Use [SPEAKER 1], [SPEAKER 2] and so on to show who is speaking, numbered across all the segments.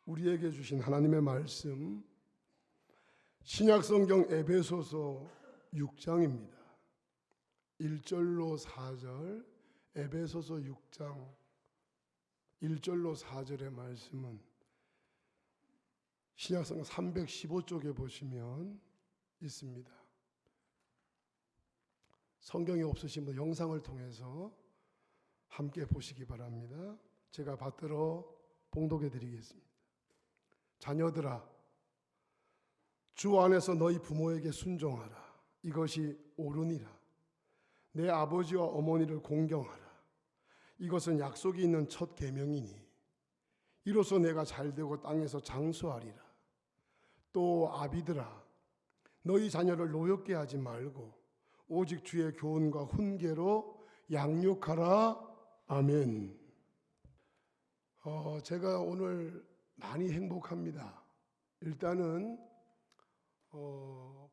[SPEAKER 1] 우리에게 주신 하나님의 말씀, 신약성경 에베소서 6장입니다. 1절로 4절, 에베소서 6장 1절로 4절의 말씀은 신약성경 315쪽에 보시면 있습니다. 성경이 없으신 분 영상을 통해서 함께 보시기 바랍니다. 제가 받들어 봉독해 드리겠습니다. 자녀들아, 주 안에서 너희 부모에게 순종하라. 이것이 옳으니라. 내 아버지와 어머니를 공경하라. 이것은 약속이 있는 첫 계명이니 이로써 내가 잘되고 땅에서 장수하리라. 또 아비들아, 너희 자녀를 노엽게 하지 말고 오직 주의 교훈과 훈계로 양육하라. 아멘. 제가 오늘 많이 행복합니다. 일단은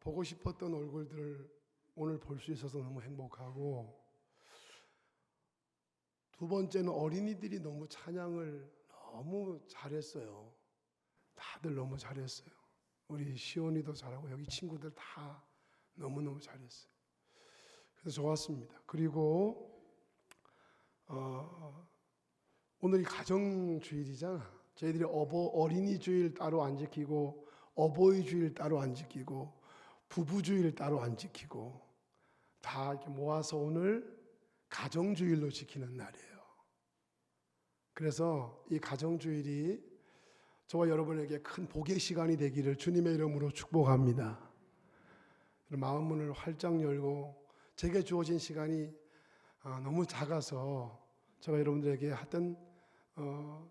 [SPEAKER 1] 보고 싶었던 얼굴들을 오늘 볼 수 있어서 너무 행복하고, 두 번째는 어린이들이 너무 찬양을 너무 잘했어요. 다들 너무 잘했어요. 우리 시온이도 잘하고 여기 친구들 다 너무너무 잘했어요. 그래서 좋았습니다. 그리고 오늘이 가정주일이잖아. 저희들이 어린이주일 따로 안 지키고, 어버이주일 따로 안 지키고, 부부주일 따로 안 지키고, 다 이렇게 모아서 오늘 가정주일로 지키는 날이에요. 그래서 이 가정주일이 저와 여러분에게 큰 복의 시간이 되기를 주님의 이름으로 축복합니다. 마음 문을 활짝 열고, 제게 주어진 시간이 너무 작아서 제가 여러분들에게 하여튼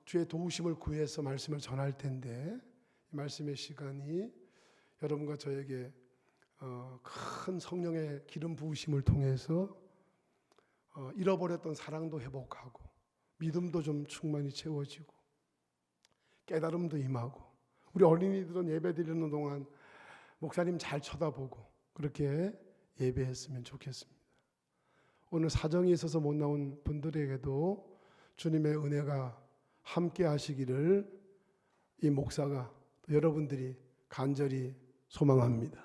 [SPEAKER 1] 주의 도우심을 구해서 말씀을 전할 텐데, 이 말씀의 시간이 여러분과 저에게 큰 성령의 기름 부으심을 통해서 잃어버렸던 사랑도 회복하고, 믿음도 좀 충만히 채워지고, 깨달음도 임하고, 우리 어린이들은 예배 드리는 동안 목사님 잘 쳐다보고 그렇게 예배했으면 좋겠습니다. 오늘 사정이 있어서 못 나온 분들에게도 주님의 은혜가 함께 하시기를 이 목사가, 여러분들이 간절히 소망합니다.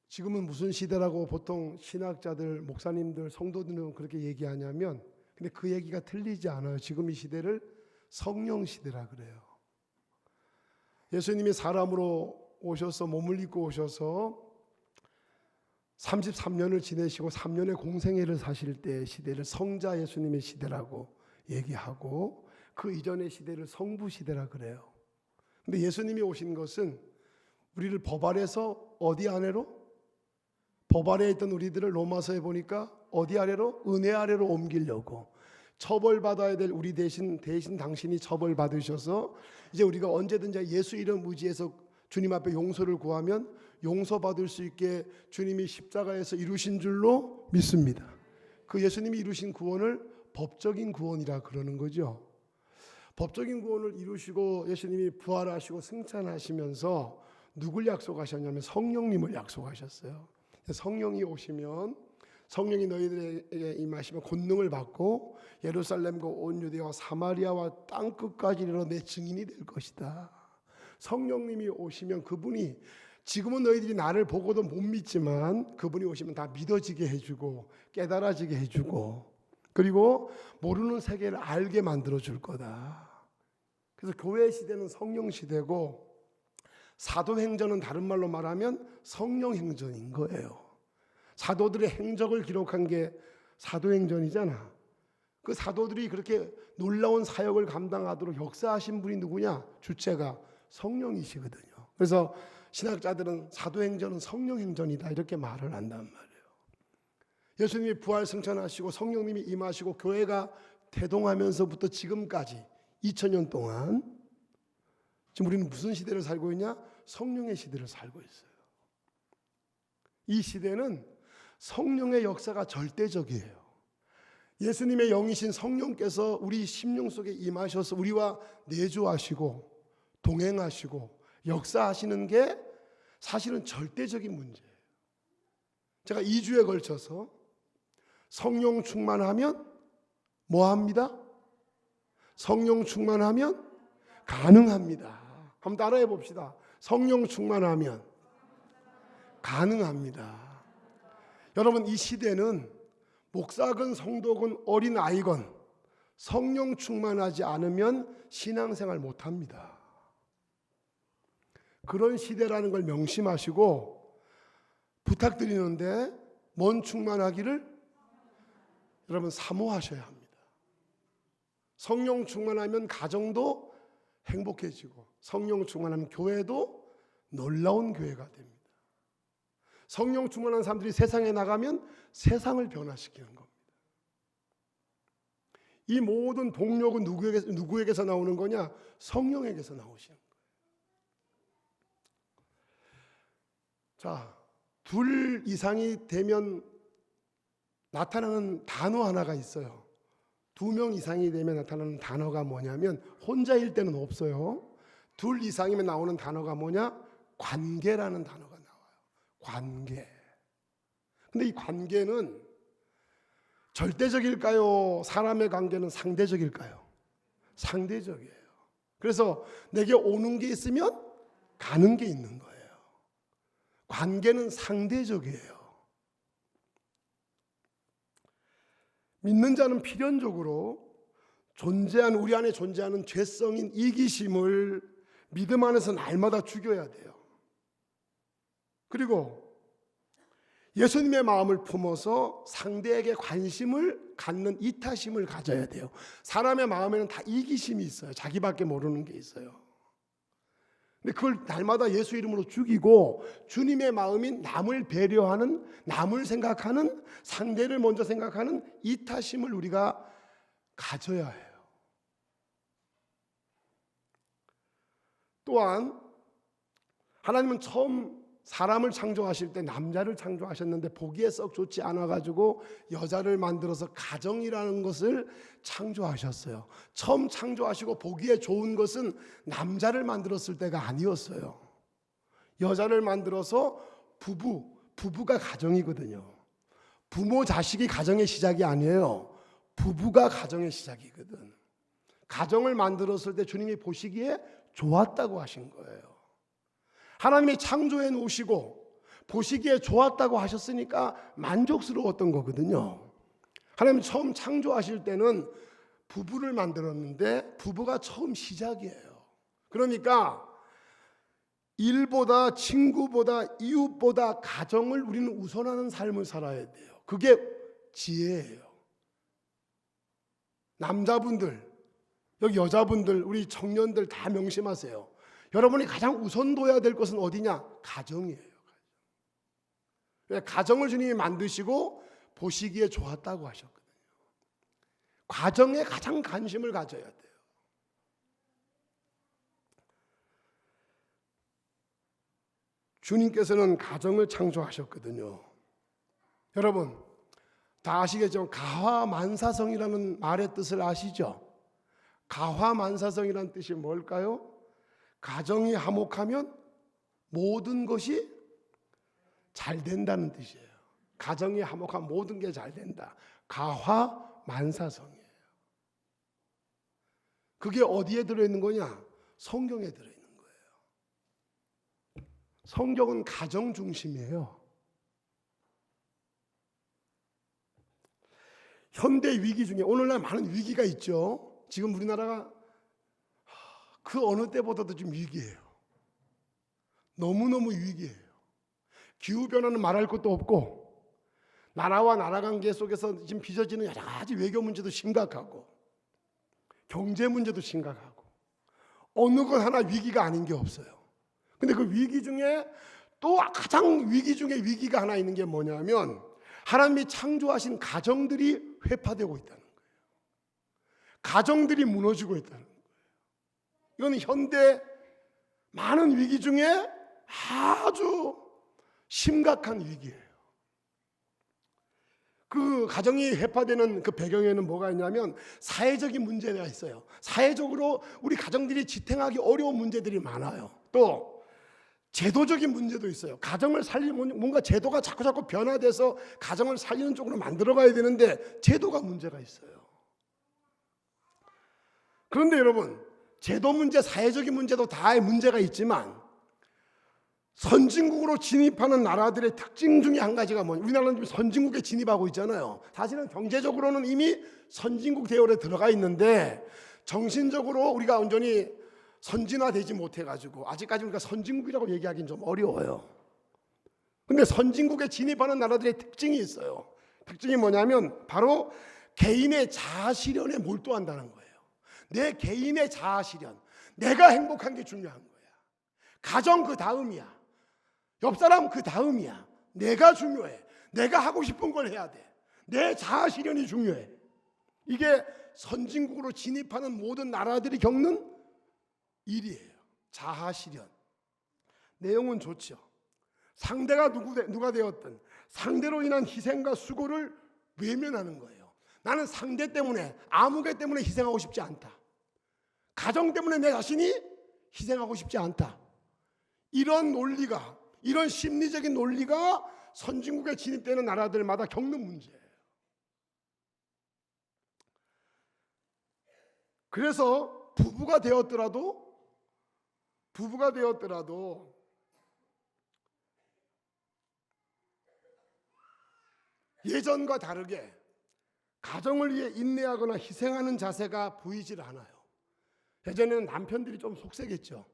[SPEAKER 1] 지금은 무슨 시대라고 보통 신학자들, 목사님들, 성도들은 그렇게 얘기하냐면, 근데 그 얘기가 틀리지 않아요. 지금 이 시대를 성령 시대라 그래요. 예수님이 사람으로 오셔서 몸을 입고 오셔서 33년을 지내시고 3년의 공생애를 사실 때 시대를 성자 예수님의 시대라고 얘기하고, 그 이전의 시대를 성부 시대라 그래요. 근데 예수님이 오신 것은 우리를 법 아래서 어디 아래로? 법 아래에 있던 우리들을 로마서에 보니까 어디 아래로? 은혜 아래로 옮기려고. 처벌받아야 될 우리 대신 당신이 처벌받으셔서 이제 우리가 언제든지 예수 이름 의지해서 주님 앞에 용서를 구하면 용서받을 수 있게 주님이 십자가에서 이루신 줄로 믿습니다. 그 예수님이 이루신 구원을 법적인 구원이라 그러는 거죠. 법적인 구원을 이루시고 예수님이 부활하시고 승천하시면서 누굴 약속하셨냐면 성령님을 약속하셨어요. 성령이 오시면, 성령이 너희들에게 임하시면 권능을 받고 예루살렘과 온 유대와 사마리아와 땅끝까지 이르러 내 증인이 될 것이다. 성령님이 오시면 그분이, 지금은 너희들이 나를 보고도 못 믿지만 그분이 오시면 다 믿어지게 해주고 깨달아지게 해주고, 그리고 모르는 세계를 알게 만들어 줄 거다. 그래서 교회 시대는 성령 시대고, 사도행전은 다른 말로 말하면 성령행전인 거예요. 사도들의 행적을 기록한 게 사도행전이잖아. 그 사도들이 그렇게 놀라운 사역을 감당하도록 역사하신 분이 누구냐? 주체가 성령이시거든요. 그래서 신학자들은 사도행전은 성령행전이다 이렇게 말을 한단 말이에요. 예수님이 부활 승천하시고 성령님이 임하시고 교회가 태동하면서부터 지금까지 2000년 동안 지금 우리는 무슨 시대를 살고 있냐? 성령의 시대를 살고 있어요. 이 시대는 성령의 역사가 절대적이에요. 예수님의 영이신 성령께서 우리 심령 속에 임하셔서 우리와 내주하시고 동행하시고 역사하시는 게 사실은 절대적인 문제예요. 제가 2주에 걸쳐서 성령 충만하면 뭐 합니다? 성령 충만하면 가능합니다. 한번 따라해 봅시다. 성령 충만하면 가능합니다. 여러분, 이 시대는 목사건 성도건 어린 아이건 성령 충만하지 않으면 신앙생활 못합니다. 그런 시대라는 걸 명심하시고 부탁드리는데, 뭔 충만하기를 여러분 사모하셔야 합니다. 성령 충만하면 가정도 행복해지고, 성령 충만하면 교회도 놀라운 교회가 됩니다. 성령 충만한 사람들이 세상에 나가면 세상을 변화시키는 겁니다. 이 모든 동력은 누구에게서 나오는 거냐? 성령에게서 나오시는 거예요. 자, 둘 이상이 되면 나타나는 단어 하나가 있어요. 2명 이상이 되면 나타나는 단어가 뭐냐면, 혼자일 때는 없어요. 둘 이상이면 나오는 단어가 뭐냐? 관계라는 단어가 나와요. 관계. 근데 이 관계는 절대적일까요? 사람의 관계는 상대적일까요? 상대적이에요. 그래서 내게 오는 게 있으면 가는 게 있는 거예요. 관계는 상대적이에요. 믿는 자는 필연적으로 우리 안에 존재하는 죄성인 이기심을 믿음 안에서 날마다 죽여야 돼요. 그리고 예수님의 마음을 품어서 상대에게 관심을 갖는 이타심을 가져야 돼요. 사람의 마음에는 다 이기심이 있어요. 자기밖에 모르는 게 있어요. 근데 그걸 날마다 예수 이름으로 죽이고, 주님의 마음인 남을 배려하는, 남을 생각하는, 상대를 먼저 생각하는 이타심을 우리가 가져야 해요. 또한 하나님은 처음 사람을 창조하실 때 남자를 창조하셨는데 보기에 썩 좋지 않아가지고 여자를 만들어서 가정이라는 것을 창조하셨어요. 처음 창조하시고 보기에 좋은 것은 남자를 만들었을 때가 아니었어요. 여자를 만들어서 부부가 가정이거든요. 부모 자식이 가정의 시작이 아니에요. 부부가 가정의 시작이거든. 가정을 만들었을 때 주님이 보시기에 좋았다고 하신 거예요. 하나님이 창조해 놓으시고 보시기에 좋았다고 하셨으니까 만족스러웠던 거거든요. 하나님 처음 창조하실 때는 부부를 만들었는데 부부가 처음 시작이에요. 그러니까 일보다, 친구보다, 이웃보다 가정을 우리는 우선하는 삶을 살아야 돼요. 그게 지혜예요. 남자분들, 여기 여자분들, 우리 청년들 다 명심하세요. 여러분이 가장 우선 둬야 될 것은 어디냐? 가정이에요. 가정을 주님이 만드시고 보시기에 좋았다고 하셨거든요. 가정에 가장 관심을 가져야 돼요. 주님께서는 가정을 창조하셨거든요. 여러분 다 아시겠죠? 가화만사성이라는 말의 뜻을 아시죠? 가화만사성이라는 뜻이 뭘까요? 가정이 화목하면 모든 것이 잘 된다는 뜻이에요. 가정이 화목하면 모든 게 잘 된다. 가화만사성이에요. 그게 어디에 들어있는 거냐? 성경에 들어있는 거예요. 성경은 가정 중심이에요. 현대 위기 중에 오늘날 많은 위기가 있죠. 지금 우리나라가 그 어느 때보다도 좀 위기예요. 너무너무 위기예요. 기후변화는 말할 것도 없고, 나라와 나라 관계 속에서 지금 빚어지는 여러 가지 외교 문제도 심각하고, 경제 문제도 심각하고, 어느 것 하나 위기가 아닌 게 없어요. 근데 그 위기 중에 또 가장 위기 중에 위기가 하나 있는 게 뭐냐면, 하나님이 창조하신 가정들이 회파되고 있다는 거예요. 가정들이 무너지고 있다는 거예요. 이건 현대 많은 위기 중에 아주 심각한 위기예요. 그 가정이 회파되는 그 배경에는 뭐가 있냐면 사회적인 문제가 있어요. 사회적으로 우리 가정들이 지탱하기 어려운 문제들이 많아요. 또 제도적인 문제도 있어요. 가정을 살리면 뭔가 제도가 자꾸 변화돼서 가정을 살리는 쪽으로 만들어가야 되는데 제도가 문제가 있어요. 그런데 여러분, 제도 문제, 사회적인 문제도 다의 문제가 있지만 선진국으로 진입하는 나라들의 특징 중에 한 가지가 뭐냐? 우리나라는 지금 선진국에 진입하고 있잖아요. 사실은 경제적으로는 이미 선진국 대열에 들어가 있는데 정신적으로 우리가 온전히 선진화되지 못해가지고 아직까지 우리가 선진국이라고 얘기하기는 좀 어려워요. 근데 선진국에 진입하는 나라들의 특징이 있어요. 특징이 뭐냐면 바로 개인의 자아실현에 몰두한다는 거예요. 내 개인의 자아실현, 내가 행복한 게 중요한 거야. 가정 그 다음이야. 옆 사람 그 다음이야. 내가 중요해. 내가 하고 싶은 걸 해야 돼. 내 자아실현이 중요해. 이게 선진국으로 진입하는 모든 나라들이 겪는 일이에요. 자아실현. 내용은 좋죠. 상대가 누가 되었든 상대로 인한 희생과 수고를 외면하는 거예요. 나는 상대 때문에, 아무개 때문에 희생하고 싶지 않다. 가정 때문에 내 자신이 희생하고 싶지 않다. 이런 논리가, 이런 심리적인 논리가 선진국에 진입되는 나라들마다 겪는 문제예요. 그래서 부부가 되었더라도 예전과 다르게 가정을 위해 인내하거나 희생하는 자세가 보이질 않아요. 예전에는 남편들이 좀 속색했죠.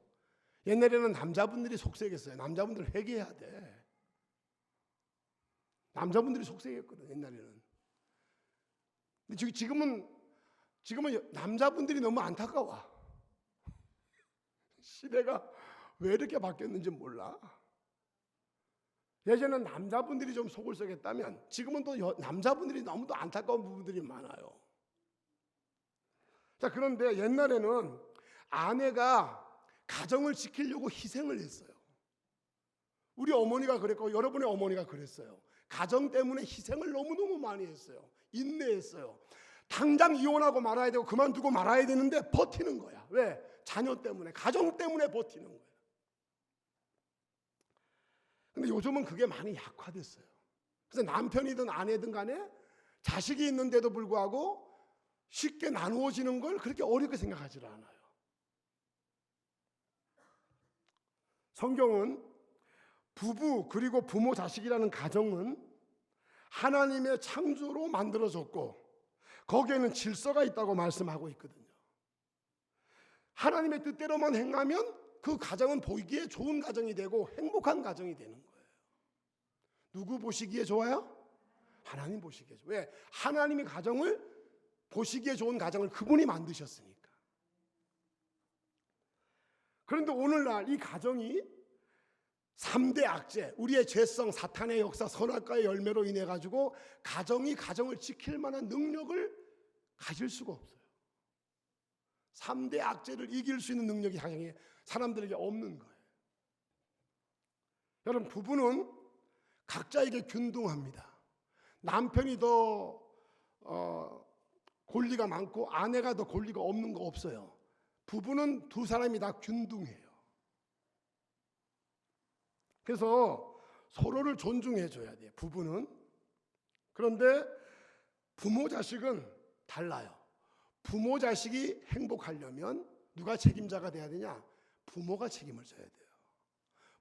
[SPEAKER 1] 옛날에는 남자분들이 속색했어요. 남자분들 회개해야 돼. 남자분들이 속색했거든, 옛날에는. 근데 지금은 남자분들이 너무 안타까워. 시대가 왜 이렇게 바뀌었는지 몰라. 예전에는 남자분들이 좀 속을 썩였다면 지금은 또 남자분들이 너무도 안타까운 부분들이 많아요. 자, 그런데 옛날에는 아내가 가정을 지키려고 희생을 했어요. 우리 어머니가 그랬고 여러분의 어머니가 그랬어요. 가정 때문에 희생을 너무너무 많이 했어요. 인내했어요. 당장 이혼하고 말아야 되고 그만두고 말아야 되는데 버티는 거야. 왜? 자녀 때문에, 가정 때문에 버티는 거야. 근데 요즘은 그게 많이 약화됐어요. 그래서 남편이든 아내든 간에 자식이 있는데도 불구하고 쉽게 나누어지는 걸 그렇게 어렵게 생각하지 않아요. 성경은 부부 그리고 부모 자식이라는 가정은 하나님의 창조로 만들어졌고 거기에는 질서가 있다고 말씀하고 있거든요. 하나님의 뜻대로만 행하면 그 가정은 보기에 좋은 가정이 되고 행복한 가정이 되는 거예요. 누구 보시기에 좋아요? 하나님 보시기에 좋아요. 왜? 하나님이 가정을 보시기에 좋은 가정을 그분이 만드셨으니까. 그런데 오늘날 이 가정이 3대 악재, 우리의 죄성, 사탄의 역사, 선악과의 열매로 인해 가지고 가정이 가정을 지킬 만한 능력을 가질 수가 없어요. 3대 악재를 이길 수 있는 능력이 가정에 사람들에게 없는 거예요. 여러분, 부부는 각자에게 균등합니다. 남편이 더 권리가 많고 아내가 더 권리가 없는 거 없어요. 부부는 두 사람이 다 균등해요. 그래서 서로를 존중해 줘야 돼요. 부부는. 그런데 부모 자식은 달라요. 부모 자식이 행복하려면 누가 책임자가 돼야 되냐? 부모가 책임을 져야 돼요.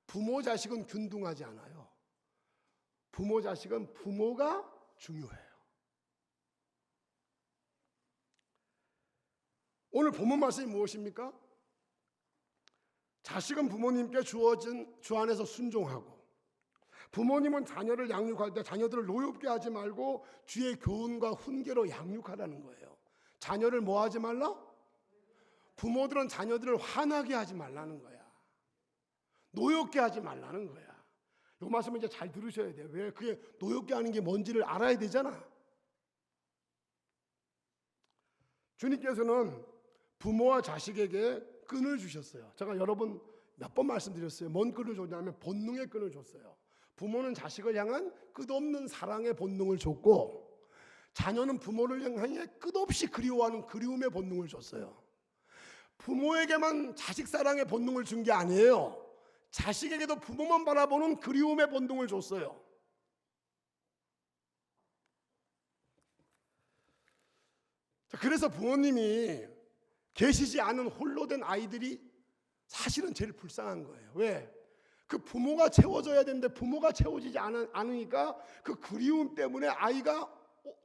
[SPEAKER 1] 부모 자식은 균등하지 않아요. 부모 자식은 부모가 중요해요. 오늘 본문 말씀이 무엇입니까? 자식은 부모님께 주어진 주 안에서 순종하고 부모님은 자녀를 양육할 때 자녀들을 노엽게 하지 말고 주의 교훈과 훈계로 양육하라는 거예요. 자녀를 뭐 하지 말라? 부모들은 자녀들을 화나게 하지 말라는 거야. 노엽게 하지 말라는 거야. 이 말씀을 이제 잘 들으셔야 돼요. 왜? 그게 노엽게 하는 게 뭔지를 알아야 되잖아. 주님께서는 부모와 자식에게 끈을 주셨어요. 제가 여러분 몇 번 말씀드렸어요. 뭔 끈을 줬냐면 본능의 끈을 줬어요. 부모는 자식을 향한 끝없는 사랑의 본능을 줬고 자녀는 부모를 향해 끝없이 그리워하는 그리움의 본능을 줬어요. 부모에게만 자식 사랑의 본능을 준 게 아니에요. 자식에게도 부모만 바라보는 그리움의 본능을 줬어요. 그래서 부모님이 계시지 않은 홀로 된 아이들이 사실은 제일 불쌍한 거예요. 왜? 그 부모가 채워줘야 되는데 부모가 채워지지 않으니까 그 그리움 때문에 아이가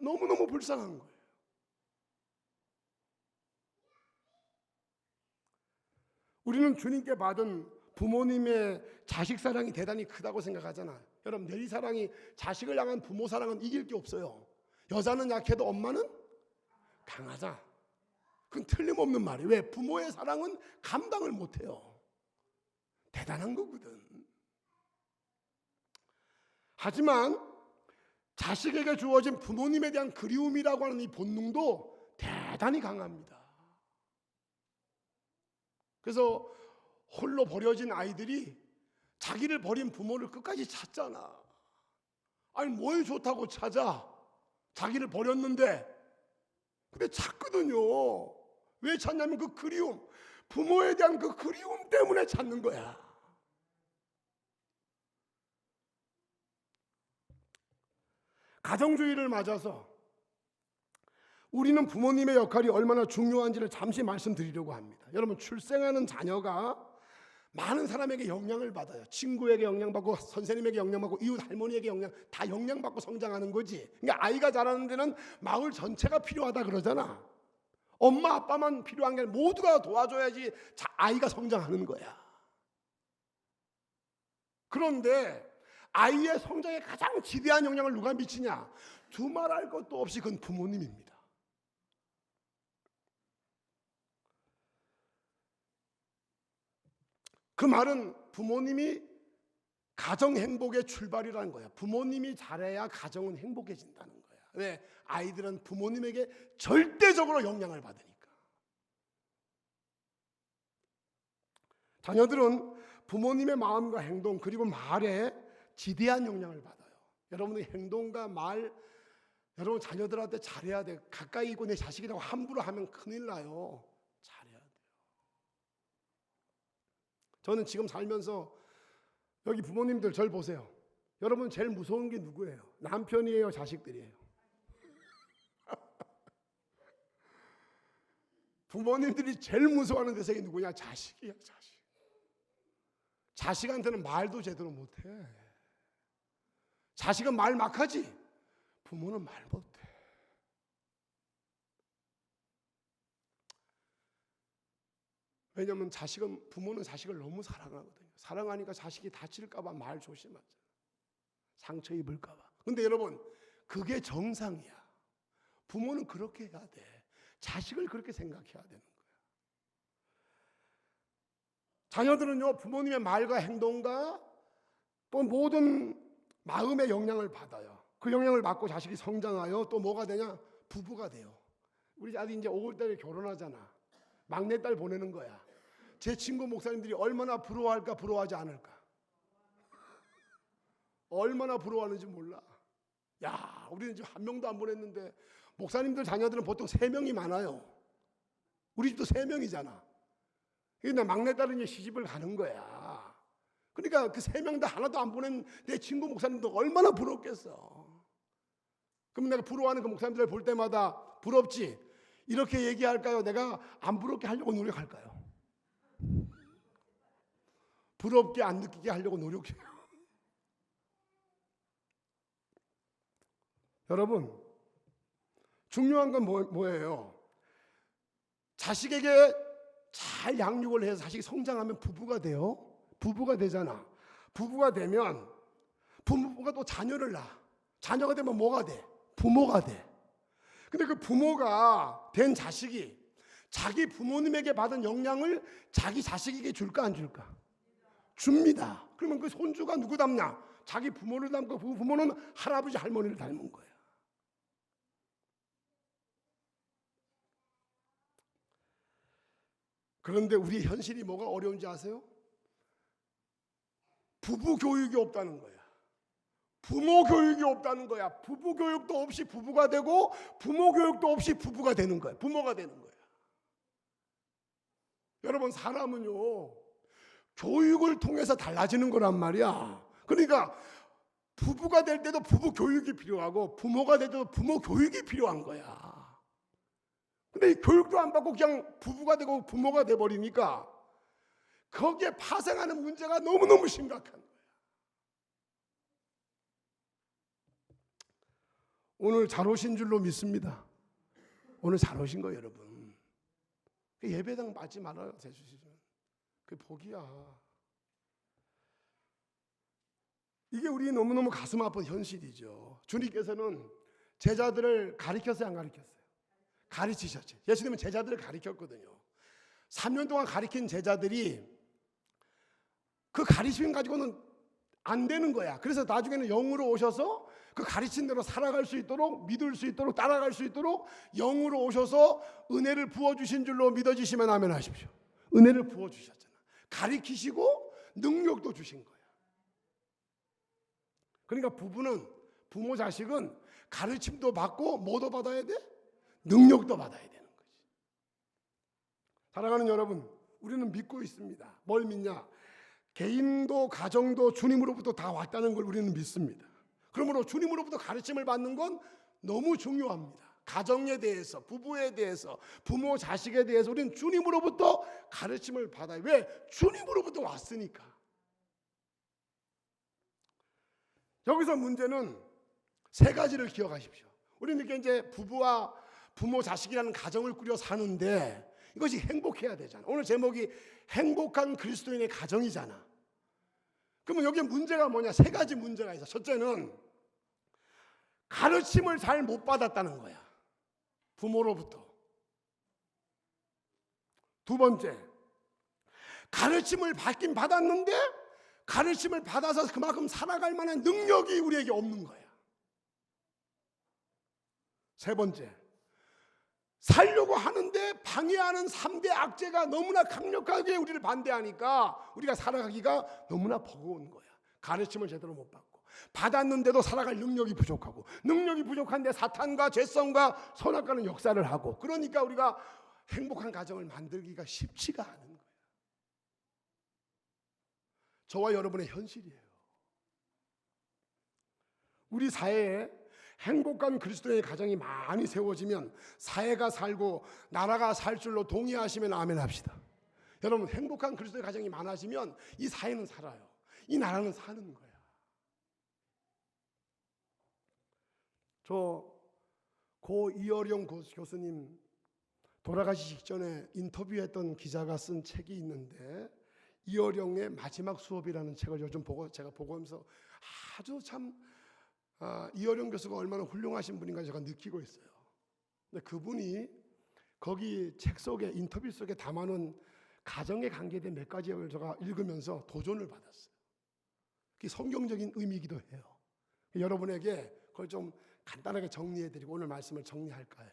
[SPEAKER 1] 너무너무 불쌍한 거예요. 우리는 주님께 받은 부모님의 자식 사랑이 대단히 크다고 생각하잖아요. 여러분, 내리 사랑이, 자식을 향한 부모 사랑은 이길 게 없어요. 여자는 약해도 엄마는 강하다. 그건 틀림없는 말이에요. 왜? 부모의 사랑은 감당을 못해요. 대단한 거거든. 하지만 자식에게 주어진 부모님에 대한 그리움이라고 하는 이 본능도 대단히 강합니다. 그래서 홀로 버려진 아이들이 자기를 버린 부모를 끝까지 찾잖아. 아니, 뭘 좋다고 찾아? 자기를 버렸는데. 근데 찾거든요. 왜 찾냐면 그 그리움, 부모에 대한 그 그리움 때문에 찾는 거야. 가정주의를 맞아서 우리는 부모님의 역할이 얼마나 중요한지를 잠시 말씀드리려고 합니다. 여러분, 출생하는 자녀가 많은 사람에게 영향을 받아요. 친구에게 영향받고, 선생님에게 영향받고, 이웃 할머니에게 다 영향받고 성장하는 거지. 그러니까 아이가 자라는 데는 마을 전체가 필요하다 그러잖아. 엄마 아빠만 필요한 게 아니라 모두가 도와줘야지 아이가 성장하는 거야. 그런데 아이의 성장에 가장 지대한 영향을 누가 미치냐? 두말할 것도 없이 그건 부모님입니다. 그 말은 부모님이 가정 행복의 출발이라는 거야. 부모님이 잘해야 가정은 행복해진다는 거야. 왜? 아이들은 부모님에게 절대적으로 영향을 받으니까. 자녀들은 부모님의 마음과 행동 그리고 말에 지대한 영향을 받아요. 여러분의 행동과 말, 여러분 자녀들한테 잘해야 돼. 가까이 있고 내 자식이라고 함부로 하면 큰일 나요. 잘해야 돼요. 저는 지금 살면서 여기 부모님들 절 보세요. 여러분 제일 무서운 게 누구예요? 남편이에요? 자식들이에요? 부모님들이 제일 무서워하는 대상이 누구냐? 자식이야, 자식. 자식한테는 말도 제대로 못해. 자식은 말 막 하지. 부모는 말 못해. 왜냐하면 부모는 자식을 너무 사랑하거든요. 사랑하니까 자식이 다칠까 봐 말 조심하죠. 상처 입을까 봐. 근데 여러분, 그게 정상이야. 부모는 그렇게 해야 돼. 자식을 그렇게 생각해야 되는 거야. 자녀들은요, 부모님의 말과 행동과 또 모든 마음의 영향을 받아요. 그 영향을 받고 자식이 성장하여 또 뭐가 되냐? 부부가 돼요. 우리 아들 이제 5월달에 결혼하잖아. 막내딸 보내는 거야. 제 친구 목사님들이 얼마나 부러워할까, 부러워하지 않을까? 얼마나 부러워하는지 몰라. 야, 우리는 지금 한 명도 안 보냈는데 목사님들 자녀들은 보통 3명이 많아요. 우리 집도 3명이잖아. 그러니까 막내딸은 이제 시집을 가는 거야. 그러니까 그 3명 다 하나도 안 보낸 내 친구 목사님도 얼마나 부럽겠어. 그럼 내가 부러워하는 그 목사님들을 볼 때마다 부럽지? 이렇게 얘기할까요? 내가 안 부럽게 하려고 노력할까요? 부럽게 안 느끼게 하려고 노력해요. 여러분, 중요한 건 뭐예요? 자식에게 잘 양육을 해서 자식이 성장하면 부부가 돼요. 부부가 되잖아. 부부가 되면 부모가 또 자녀를 낳아. 자녀가 되면 뭐가 돼? 부모가 돼. 근데 그 부모가 된 자식이 자기 부모님에게 받은 영향을 자기 자식에게 줄까 안 줄까? 줍니다. 그러면 그 손주가 누구 닮냐? 자기 부모를 닮고 그 부모는 할아버지 할머니를 닮은 거야. 그런데 우리 현실이 뭐가 어려운지 아세요? 부부 교육이 없다는 거야. 부모 교육이 없다는 거야. 부부 교육도 없이 부부가 되고 부모 교육도 없이 부부가 되는 거야. 부모가 되는 거야. 여러분, 사람은요, 교육을 통해서 달라지는 거란 말이야. 그러니까 부부가 될 때도 부부 교육이 필요하고 부모가 될 때도 부모 교육이 필요한 거야. 근데 이 교육도 안 받고 그냥 부부가 되고 부모가 돼버리니까 거기에 파생하는 문제가 너무너무 심각한 거예요. 오늘 잘 오신 줄로 믿습니다. 오늘 잘 오신 거예요, 여러분. 예배당 맞지 말아요, 대주시면. 그게 복이야. 이게 우리 너무너무 가슴 아픈 현실이죠. 주님께서는 제자들을 가르쳤어요, 안 가르쳤어요? 가르치셨죠. 예수님은 제자들을 가르쳤거든요. 3년 동안 가르친 제자들이 그 가르침 가지고는 안 되는 거야. 그래서 나중에는 영으로 오셔서 그 가르친 대로 살아갈 수 있도록, 믿을 수 있도록, 따라갈 수 있도록 영으로 오셔서 은혜를 부어주신 줄로 믿어지시면 아멘 하십시오. 은혜를 부어주셨잖아. 가르치시고 능력도 주신 거야. 그러니까 부모 자식은 가르침도 받고 뭐도 받아야 돼? 능력도 받아야 되는 거지. 사랑하는 여러분, 우리는 믿고 있습니다. 뭘 믿냐? 개인도 가정도 주님으로부터 다 왔다는 걸 우리는 믿습니다. 그러므로 주님으로부터 가르침을 받는 건 너무 중요합니다. 가정에 대해서, 부부에 대해서, 부모 자식에 대해서 우리는 주님으로부터 가르침을 받아요. 왜? 주님으로부터 왔으니까. 여기서 문제는 세 가지를 기억하십시오. 우리는 이렇게 이제 부부와 부모 자식이라는 가정을 꾸려 사는데 이것이 행복해야 되잖아. 오늘 제목이 행복한 그리스도인의 가정이잖아. 그러면 여기에 문제가 뭐냐? 세 가지 문제가 있어. 첫째는 가르침을 잘 못 받았다는 거야. 부모로부터. 두 번째, 가르침을 받긴 받았는데 가르침을 받아서 그만큼 살아갈 만한 능력이 우리에게 없는 거야. 세 번째, 살려고 하는데 방해하는 3대 악재가 너무나 강력하게 우리를 반대하니까 우리가 살아가기가 너무나 버거운 거야. 가르침을 제대로 못 받고 받았는데도 살아갈 능력이 부족하고 능력이 부족한데 사탄과 죄성과 선악과는 역사를 하고 그러니까 우리가 행복한 가정을 만들기가 쉽지가 않은 거예요. 저와 여러분의 현실이에요. 우리 사회에 행복한 그리스도의 가정이 많이 세워지면 사회가 살고 나라가 살 줄로 동의하시면 아멘 합시다. 여러분, 행복한 그리스도의 가정이 많아지면 이 사회는 살아요. 이 나라는 사는 거야. 저 고 이어령 교수님 돌아가시기 전에 인터뷰했던 기자가 쓴 책이 있는데 이어령의 마지막 수업이라는 책을 요즘 제가 보면서 아주 참 이어령 교수가 얼마나 훌륭하신 분인가 제가 느끼고 있어요. 근데 그분이 거기 책 속에 인터뷰 속에 담아놓은 가정에 관계된 몇 가지를 제가 읽으면서 도전을 받았어요. 그게 성경적인 의미이기도 해요. 여러분에게 그걸 좀 간단하게 정리해드리고 오늘 말씀을 정리할까 해요.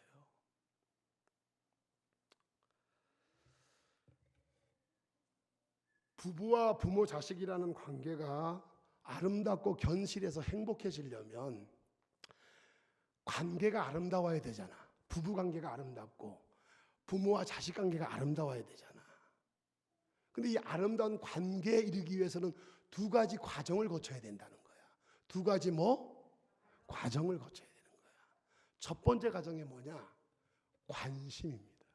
[SPEAKER 1] 부부와 부모 자식이라는 관계가 아름답고 견실해서 행복해지려면 관계가 아름다워야 되잖아. 부부 관계가 아름답고 부모와 자식 관계가 아름다워야 되잖아. 근데 이 아름다운 관계에 이르기 위해서는 두 가지 과정을 거쳐야 된다는 거야. 두 가지 과정을 거쳐야 되는 거야. 첫 번째 과정이 뭐냐? 관심입니다.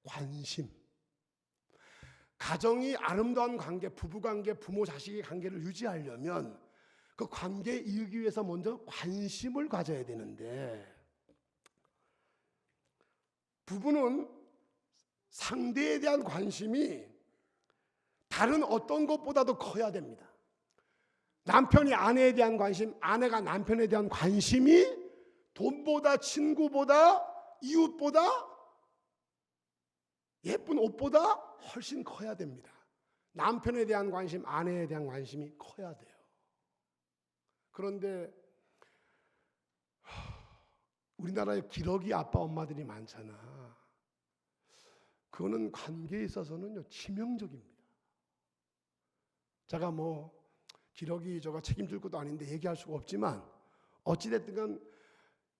[SPEAKER 1] 관심. 가정이 아름다운 관계, 부부 관계, 부모 자식의 관계를 유지하려면 그 관계에 이르기 위해서 먼저 관심을 가져야 되는데 부부는 상대에 대한 관심이 다른 어떤 것보다도 커야 됩니다. 남편이 아내에 대한 관심, 아내가 남편에 대한 관심이 돈보다 친구보다 이웃보다 예쁜 옷보다 훨씬 커야 됩니다. 남편에 대한 관심, 아내에 대한 관심이 커야 돼요. 그런데 우리나라에 기러기 아빠 엄마들이 많잖아. 그거는 관계에 있어서는 치명적입니다. 제가 기러기 저가 책임질 것도 아닌데 얘기할 수가 없지만 어찌됐든 간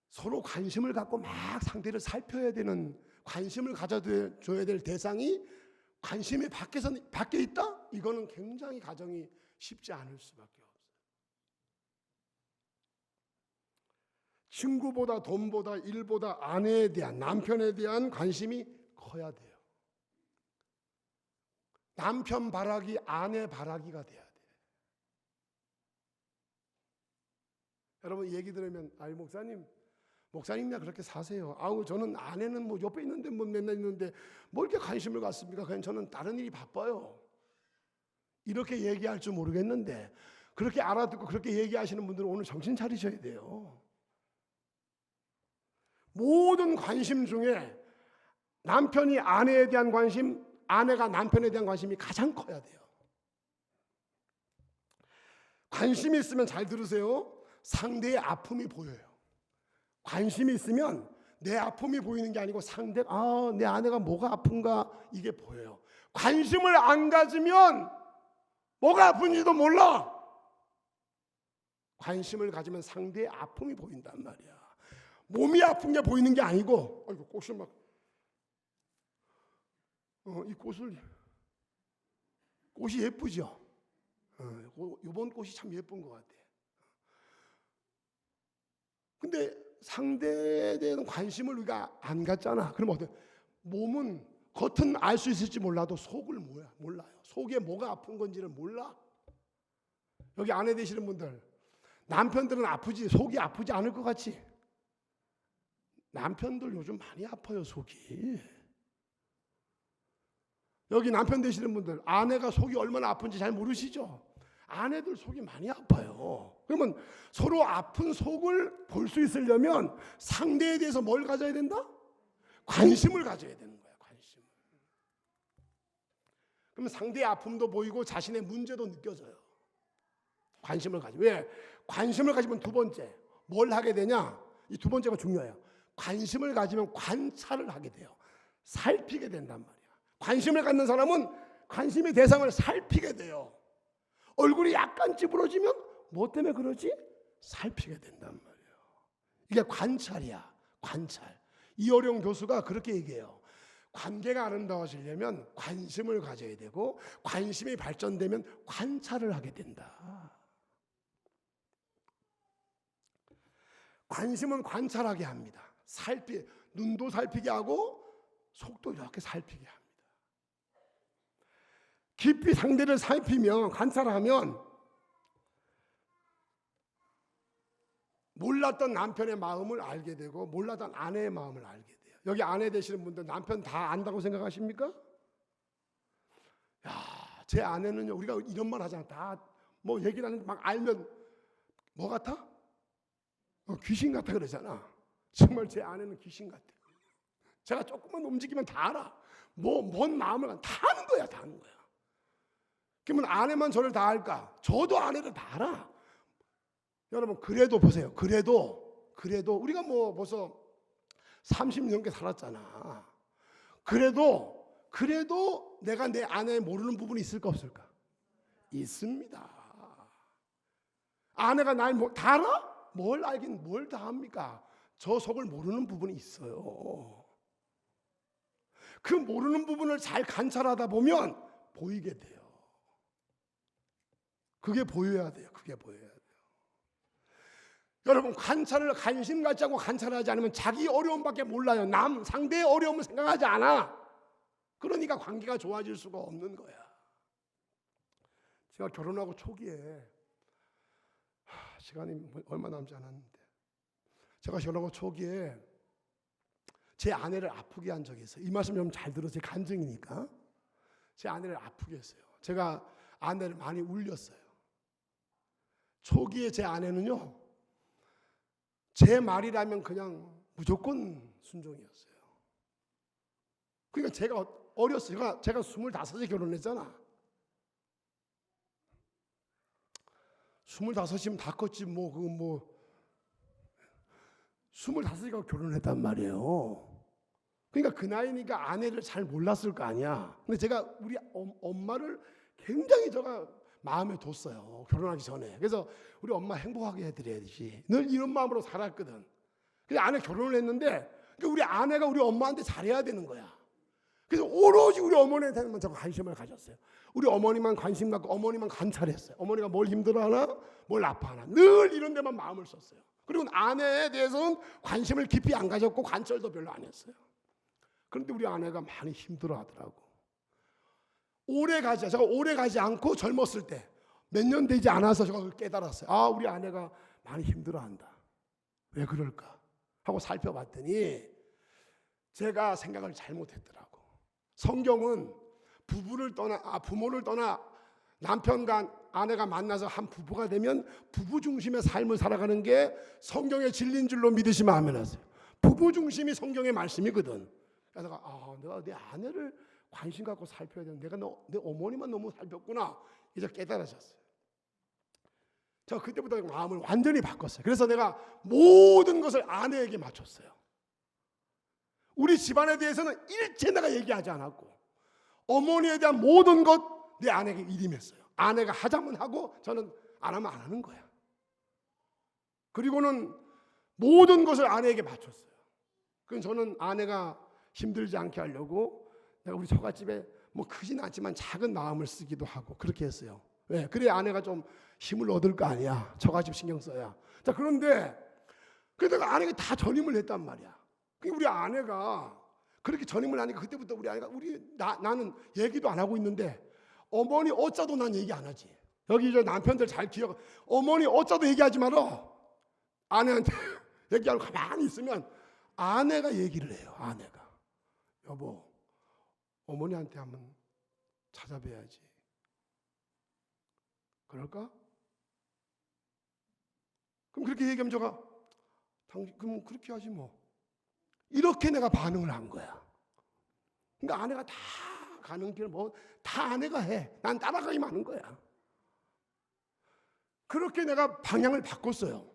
[SPEAKER 1] 서로 관심을 갖고 막 상대를 살펴야 되는, 관심을 가져줘야 될 대상이 관심이 밖에 있다? 이거는 굉장히 가정이 쉽지 않을 수밖에 없어요. 친구보다 돈보다 일보다 아내에 대한, 남편에 대한 관심이 커야 돼요. 남편 바라기 아내 바라기가 돼야 돼요. 여러분 얘기 들으면 아이 목사님이나 그렇게 사세요. 아우 저는 아내는 뭐 옆에 있는데 뭐 맨날 있는데 뭐 이렇게 관심을 갖습니까? 그냥 저는 다른 일이 바빠요. 이렇게 얘기할 줄 모르겠는데 그렇게 알아듣고 그렇게 얘기하시는 분들은 오늘 정신 차리셔야 돼요. 모든 관심 중에 남편이 아내에 대한 관심, 아내가 남편에 대한 관심이 가장 커야 돼요. 관심이 있으면 잘 들으세요. 상대의 아픔이 보여요. 관심이 있으면 내 아픔이 보이는 게 아니고 내 아내가 뭐가 아픈가 이게 보여요. 관심을 안 가지면 뭐가 아픈지도 몰라. 관심을 가지면 상대의 아픔이 보인단 말이야. 몸이 아픈 게 보이는 게 아니고, 아이고 꽃이 막, 이 꽃이 예쁘죠. 이번 꽃이 참 예쁜 것 같아. 근데 상대에 대한 관심을 우리가 안 갖잖아. 그러면 어때? 몸은 겉은 알 수 있을지 몰라도 속을 몰라요. 속에 뭐가 아픈 건지를 몰라. 여기 아내 되시는 분들, 남편들은 아프지 속이 아프지 않을 것 같지? 남편들 요즘 많이 아파요, 속이. 여기 남편 되시는 분들, 아내가 속이 얼마나 아픈지 잘 모르시죠? 아내들 속이 많이 아파요. 그러면 서로 아픈 속을 볼 수 있으려면 상대에 대해서 뭘 가져야 된다? 관심을 가져야 되는 거야, 관심을. 그러면 상대의 아픔도 보이고 자신의 문제도 느껴져요. 관심을 가지고. 왜? 관심을 가지면 두 번째, 뭘 하게 되냐? 이 두 번째가 중요해요. 관심을 가지면 관찰을 하게 돼요. 살피게 된단 말이야. 관심을 갖는 사람은 관심의 대상을 살피게 돼요. 얼굴이 약간 찌부러지면 뭐 때문에 그러지? 살피게 된단 말이에요. 이게 관찰이야. 관찰. 이어령 교수가 그렇게 얘기해요. 관계가 아름다워지려면 관심을 가져야 되고 관심이 발전되면 관찰을 하게 된다. 관심은 관찰하게 합니다. 눈도 살피게 하고 속도 이렇게 살피게 합니다. 깊이 상대를 살피면, 관찰하면 몰랐던 남편의 마음을 알게 되고 몰랐던 아내의 마음을 알게 돼요. 여기 아내 되시는 분들 남편 다 안다고 생각하십니까? 야, 제 아내는요, 우리가 이런 말 하잖아. 다 뭐 얘기를 하는데 막 알면 뭐 같아? 귀신 같아 그러잖아. 정말 제 아내는 귀신 같아. 제가 조금만 움직이면 다 알아. 뭔 마음을 다 아는 거야, 다 아는 거야. 그러면 아내만 저를 다 알까? 저도 아내를 다 알아. 여러분 그래도 보세요. 그래도 우리가 뭐 벌써 30년 넘게 살았잖아. 그래도 내가 내 아내 모르는 부분이 있을까 없을까? 있습니다. 아내가 날 다 알아? 뭘 알긴 뭘 다 합니까? 저 속을 모르는 부분이 있어요. 그 모르는 부분을 잘 관찰하다 보면 보이게 돼요. 그게 보여야 돼요. 그게 보여야 돼요. 여러분 관심 갖지 않고 관찰하지 않으면 자기 어려움밖에 몰라요. 상대의 어려움을 생각하지 않아. 그러니까 관계가 좋아질 수가 없는 거야. 제가 결혼하고 초기에 시간이 얼마 남지 않았는데 제가 결혼하고 초기에 제 아내를 아프게 한 적이 있어요. 이 말씀 좀 잘 들으세요. 간증이니까. 제 아내를 아프게 했어요. 제가 아내를 많이 울렸어요. 초기에 제 아내는요, 제 말이라면 그냥 무조건 순종이었어요. 그러니까 제가 어렸어요. 제가 25에 결혼했잖아. 25이면 다 컸지 25이가 결혼했단 말이에요. 그러니까 그 나이니까 아내를 잘 몰랐을 거 아니야. 근데 제가 우리 엄마를 굉장히 제가 마음에 뒀어요. 결혼하기 전에. 그래서 우리 엄마 행복하게 해드려야지. 늘 이런 마음으로 살았거든. 그래서 아내 결혼을 했는데 우리 아내가 우리 엄마한테 잘해야 되는 거야. 그래서 오로지 우리 어머니한테만 저 관심을 가졌어요. 우리 어머니만 관심 갖고 어머니만 관찰했어요. 어머니가 뭘 힘들어하나 뭘 아파하나 늘 이런 데만 마음을 썼어요. 그리고 아내에 대해서는 관심을 깊이 안 가졌고 관철도 별로 안 했어요. 그런데 우리 아내가 많이 힘들어하더라고. 제가 오래 가지 않고 젊었을 때 몇 년 되지 않아서 제가 깨달았어요. 아, 우리 아내가 많이 힘들어한다. 왜 그럴까 하고 살펴봤더니 제가 생각을 잘못했더라고. 성경은 부모를 떠나 남편과 아내가 만나서 한 부부가 되면 부부 중심의 삶을 살아가는 게 성경의 진리인 줄로 믿으시면 아멘 하세요. 부부 중심이 성경의 말씀이거든. 그래서 내가 내 아내를 관심 갖고 살펴야 되는데 내가 내 어머니만 너무 살폈구나. 이제 깨달아졌어요. 제가 그때부터 마음을 완전히 바꿨어요. 그래서 내가 모든 것을 아내에게 맞췄어요. 우리 집안에 대해서는 일체 내가 얘기하지 않았고 어머니에 대한 모든 것 내 아내에게 일임했어요. 아내가 하자면 하고 저는 안 하면 안 하는 거야. 그리고는 모든 것을 아내에게 맞췄어요. 그럼 저는 아내가 힘들지 않게 하려고 내가 우리 처갓집에 뭐 크진 않지만 작은 마음을 쓰기도 하고 그렇게 했어요. 왜? 그래야 아내가 좀 힘을 얻을 거 아니야. 처갓집 신경 써야. 자, 그런데 그러다가 아내가 다 전임을 했단 말이야. 우리 아내가 그렇게 전임을 하니까 그때부터 우리 아내가 나는 얘기도 안 하고 있는데 어머니 어쩌도 난 얘기 안 하지. 여기 이제 남편들 잘 기억. 어머니 어쩌도 얘기하지 마라. 아내한테 얘기하고 가만히 있으면 아내가 얘기를 해요. 아내가 여보 어머니한테 한번 찾아뵈야지. 그럴까? 그럼 그렇게 얘기하면 제가 그럼 그렇게 하지 뭐. 이렇게 내가 반응을 한 거야. 그러니까 아내가 다 가는 길 다 아내가 해. 난 따라가기만 하는 거야. 그렇게 내가 방향을 바꿨어요.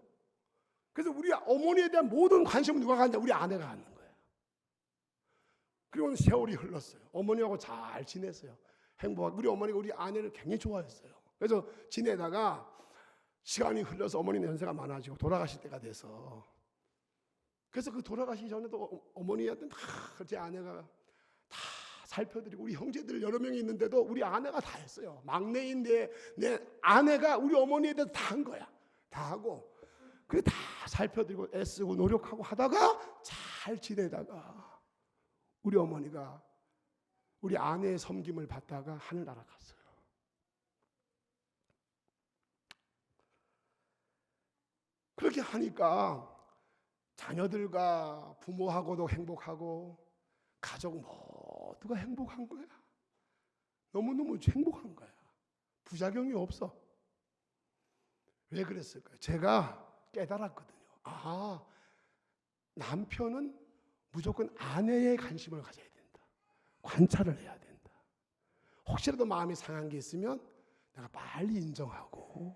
[SPEAKER 1] 그래서 우리 어머니에 대한 모든 관심은 누가 갖냐? 우리 아내가 갖는 거예요. 그리고 세월이 흘렀어요. 어머니하고 잘 지냈어요. 행복하고 우리 어머니가 우리 아내를 굉장히 좋아했어요. 그래서 지내다가 시간이 흘러서 어머니는 연세가 많아지고 돌아가실 때가 돼서 그래서 그 돌아가시기 전에도 어머니한테 다 제 아내가 다 살펴드리고 우리 형제들 여러 명이 있는데도 우리 아내가 다 했어요. 막내인 내 아내가 우리 어머니에 대해서 다 한 거야. 다 하고 그래 다 살펴드리고 애쓰고 노력하고 하다가 잘 지내다가 우리 어머니가 우리 아내의 섬김을 받다가 하늘나라 갔어요. 그렇게 하니까 자녀들과 부모하고도 행복하고 가족 모두가 행복한 거야. 너무너무 행복한 거야. 부작용이 없어. 왜 그랬을까요? 제가 깨달았거든요. 남편은 무조건 아내의 관심을 가져야 된다. 관찰을 해야 된다. 혹시라도 마음이 상한 게 있으면 내가 빨리 인정하고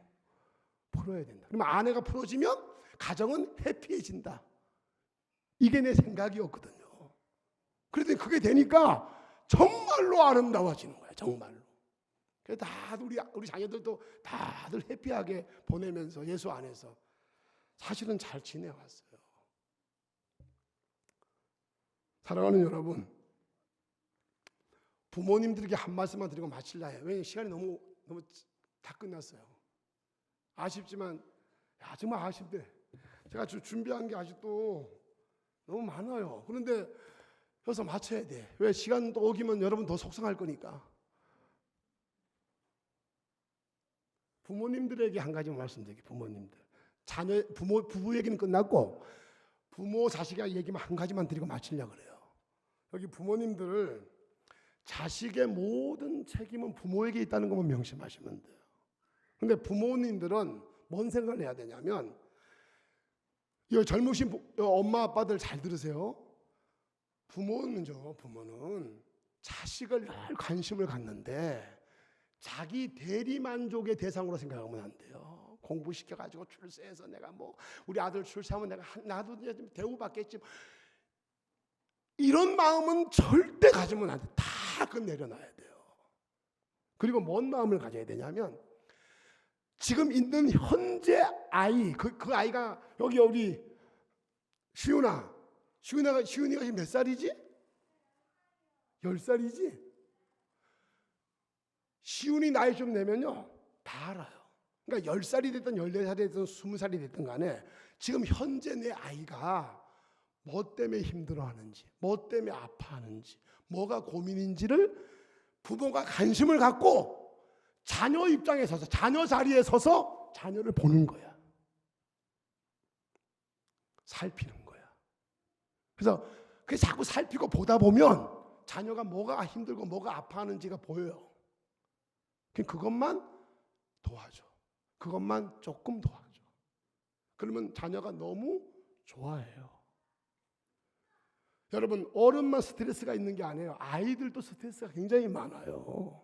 [SPEAKER 1] 풀어야 된다. 그러면 아내가 풀어지면 가정은 해피해진다. 이게 내 생각이었거든요. 그랬더니 그게 되니까 정말로 아름다워지는 거야. 정말로. 그래서 다들 우리 자녀들도 다들 해피하게 보내면서 예수 안에서 사실은 잘 지내왔어요. 사랑하는 여러분, 부모님들에게 한 말씀만 드리고 마칠라 해요. 왜냐하면 시간이 너무 다 끝났어요. 아쉽지만 정말 아쉽대. 제가 준비한 게 아직도 너무 많아요. 그런데 여기서 맞춰야 돼. 왜? 시간 또 오기면 여러분 더 속상할 거니까. 부모님들에게 한 가지 말씀드릴게요. 부모님들. 부부 얘기는 끝났고 부모 자식의 얘기만 한 가지만 드리고 마치려고 그래요. 여기 부모님들을 자식의 모든 책임은 부모에게 있다는 것만 명심하시면 돼요. 근데 부모님들은 뭔 생각을 해야 되냐면 이 젊으신 엄마 아빠들 잘 들으세요. 부모는 자식을 늘 관심을 갖는데 자기 대리만족의 대상으로 생각하면 안 돼요. 공부시켜가지고 출세해서 내가 우리 아들 출세하면 나도 이제 좀 대우받겠지. 이런 마음은 절대 가지면 안 돼. 다 그건 내려놔야 돼요. 그리고 뭔 마음을 가져야 되냐면 지금 있는 현재 아이, 그 아이가 여기 우리 시윤이가 지금 몇 살이지? 10살이지? 시윤이 나이 좀 내면요 다 알아요. 그러니까 10살이 됐든 14살이 됐든 20살이 됐든 간에 지금 현재 내 아이가 뭐 때문에 힘들어하는지, 뭐 때문에 아파하는지, 뭐가 고민인지를 부모가 관심을 갖고 자녀 입장에 서서, 자녀 자리에 서서 자녀를 보는 거야. 살피는 거야. 그래서 그 자꾸 살피고 보다 보면 자녀가 뭐가 힘들고 뭐가 아파하는지가 보여요. 그것만 도와줘. 그것만 조금 도와줘. 그러면 자녀가 너무 좋아해요. 여러분, 어른만 스트레스가 있는 게 아니에요. 아이들도 스트레스가 굉장히 많아요.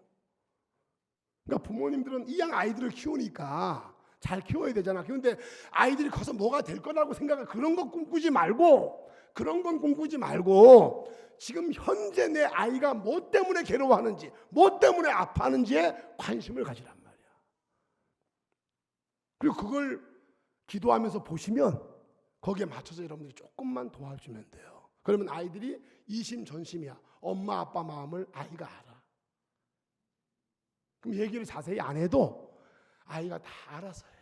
[SPEAKER 1] 그러니까 부모님들은 이왕 아이들을 키우니까 잘 키워야 되잖아. 그런데 아이들이 커서 뭐가 될 거라고 생각을 그런 거 꿈꾸지 말고, 그런 건 꿈꾸지 말고 지금 현재 내 아이가 뭐 때문에 괴로워하는지, 뭐 때문에 아파하는지에 관심을 가지란 말이야. 그리고 그걸 기도하면서 보시면 거기에 맞춰서 여러분들이 조금만 도와주면 돼요. 그러면 아이들이 이심전심이야. 엄마 아빠 마음을 아이가 알아. 그럼 얘기를 자세히 안 해도 아이가 다 알아서 해.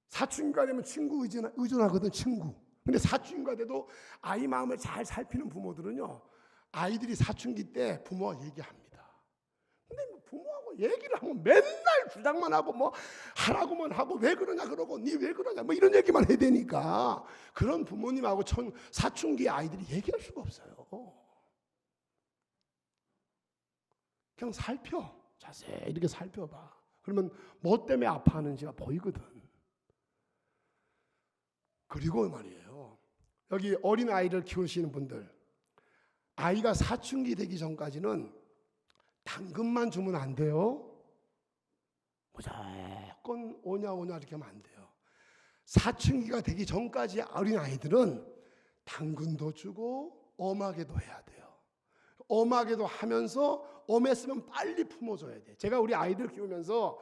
[SPEAKER 1] 사춘기가 되면 친구 의존하거든, 친구. 근데 사춘기가 돼도 아이 마음을 잘 살피는 부모들은요, 아이들이 사춘기 때 부모와 얘기합니다. 근데 부모하고 얘기를 하면 맨날 주장만 하고 뭐 하라고만 하고 왜 그러냐 그러고 니 왜 그러냐 뭐 이런 얘기만 해야 되니까 그런 부모님하고 사춘기 아이들이 얘기할 수가 없어요. 그냥 살펴. 자세히 이렇게 살펴봐. 그러면 뭐 때문에 아파하는지가 보이거든. 그리고 말이에요, 여기 어린 아이를 키우시는 분들, 아이가 사춘기 되기 전까지는 당근만 주면 안 돼요. 무조건 오냐 이렇게 하면 안 돼요. 사춘기가 되기 전까지 어린 아이들은 당근도 주고 엄하게도 해야 돼요. 엄하게도 하면서 엄했으면 빨리 품어줘야 돼. 제가 우리 아이들 키우면서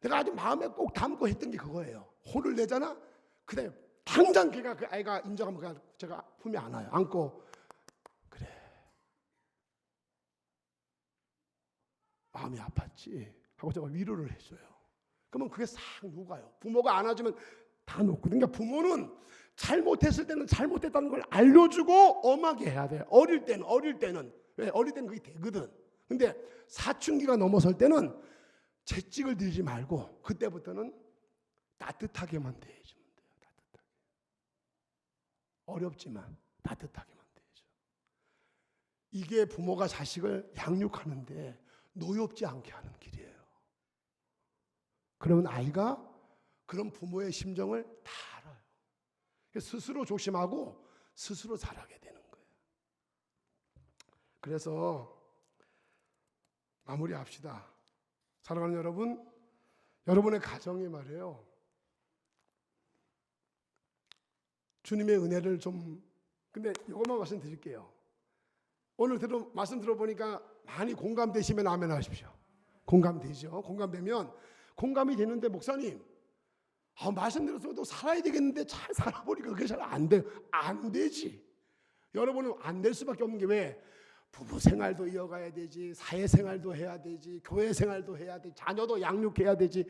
[SPEAKER 1] 내가 아주 마음에 꼭 담고 했던 게 그거예요. 혼을 내잖아. 그다음에 당장 걔가 그 아이가 인정하면 제가 품에 안아요. 안고 그래 마음이 아팠지 하고 제가 위로를 해줘요. 그러면 그게 싹 녹아요. 부모가 안아주면 다 녹거든요. 그러니까 부모는 잘못했을 때는 잘못했다는 걸 알려주고 엄하게 해야 돼요. 어릴 때는 왜? 어릴 때는 그게 되거든. 근데 사춘기가 넘어설 때는 채찍을 들지 말고 그때부터는 따뜻하게만 대해주면 돼요. 따뜻하게. 어렵지만 따뜻하게만 대해줘. 이게 부모가 자식을 양육하는데 노엽지 않게 하는 길이에요. 그러면 아이가 그런 부모의 심정을 다 알아요. 스스로 조심하고 스스로 잘하게 되는 거예요. 그래서 마무리합시다. 사랑하는 여러분, 여러분의 가정이 말이에요, 주님의 은혜를 근데 이것만 말씀드릴게요. 오늘 말씀 들어보니까 많이 공감되시면 아멘 하십시오. 공감되죠? 공감이 되는데 목사님, 말씀 들었어도 살아야 되겠는데 잘 살아보니까 그게 잘 안 돼요. 안 되지. 여러분은 안 될 수밖에 없는 게 왜? 부부 생활도 이어가야 되지, 사회생활도 해야 되지, 교회 생활도 해야 되지, 자녀도 양육해야 되지.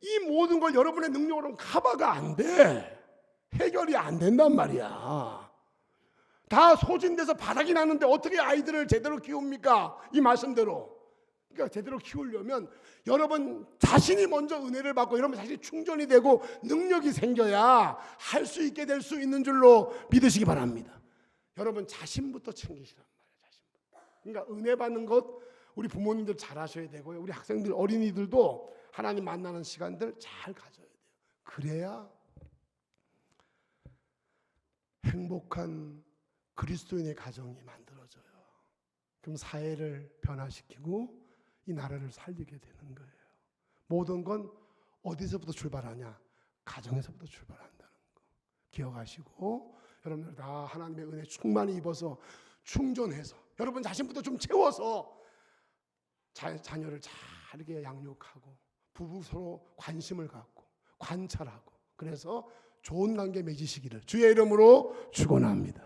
[SPEAKER 1] 이 모든 걸 여러분의 능력으로는 커버가 안 돼. 해결이 안 된단 말이야. 다 소진돼서 바닥이 나는데 어떻게 아이들을 제대로 키웁니까? 이 말씀대로. 그러니까 제대로 키우려면 여러분 자신이 먼저 은혜를 받고 이러면 자신이 충전이 되고 능력이 생겨야 할 수 있게 될 수 있는 줄로 믿으시기 바랍니다. 여러분 자신부터 챙기시란 말이에요. 그러니까 은혜 받는 것 우리 부모님들 잘 하셔야 되고요. 우리 학생들, 어린이들도 하나님 만나는 시간들 잘 가져야 돼요. 그래야 행복한 그리스도인의 가정이 만들어져요. 그럼 사회를 변화시키고 이 나라를 살리게 되는 거예요. 모든 건 어디서부터 출발하냐? 가정에서부터 출발한다는 거 기억하시고, 여러분들 다 하나님의 은혜 충만히 입어서 충전해서 여러분 자신부터 좀 채워서 자녀를 잘 이렇게 양육하고 부부 서로 관심을 갖고 관찰하고 그래서 좋은 관계 맺으시기를 주의 이름으로 축원합니다.